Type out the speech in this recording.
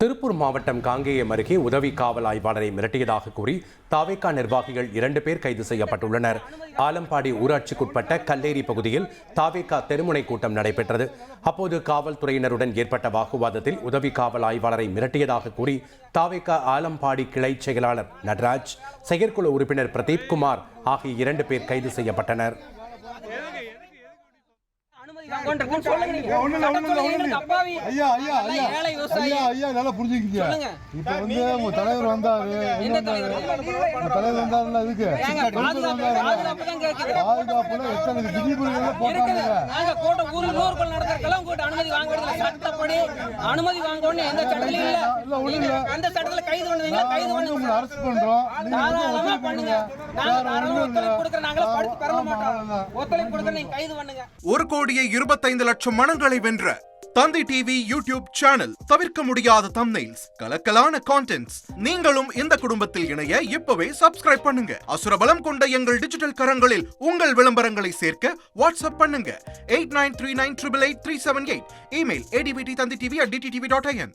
திருப்பூர் மாவட்டம் காங்கேயம் அருகே உதவி காவல் ஆய்வாளரை மிரட்டியதாக கூறி தாவேகா நிர்வாகிகள் 2 பேர் கைது செய்யப்பட்டுள்ளனர். ஆலம்பாடி ஊராட்சிக்குட்பட்ட கல்லேரி பகுதியில் தாவேகா தெருமுனை கூட்டம் நடைபெற்றது. அப்போது காவல்துறையினருடன் ஏற்பட்ட வாக்குவாதத்தில் உதவி காவல் ஆய்வாளரை மிரட்டியதாக கூறி தாவேகா ஆலம்பாடி கிளை செயலாளர் நடராஜ், செயற்குழு உறுப்பினர் பிரதீப் குமார் ஆகிய 2 பேர் கைது செய்யப்பட்டனர். தலைவர் வந்தாரு அனுமதி வாங்கணும் எந்த சட்டத்திலும் இல்ல. அந்த சட்டத்துல கைது பண்ணுவீங்க, கைது பண்ணுங்க, அரசு பண்றோம். தாராளமா பண்ணுங்க. ஒத்துழைப்பு கொடுக்கற நாங்கள படுத்து பெற மாட்டோம். ஒத்துழைப்பு கொடுக்கற நீங்க கைது பண்ணுங்க. 1,25,00,000 மனங்களை வென்ற தந்தி டிவி யூடியூப் சேனல். தவிர்க்க முடியாத தம்ப்நெயில்ஸ், கலக்கலான கான்டென்ட்ஸ். நீங்களும் இந்த குடும்பத்தில் இணைய இப்பவே சப்ஸ்கிரைப் பண்ணுங்க. அசுரபலம் கொண்ட எங்கள் டிஜிட்டல் கரங்களில் உங்கள் விளம்பரங்களை சேர்க்க வாட்ஸ்அப் பண்ணுங்க 8939888378. Email advttanditv@dttv.in.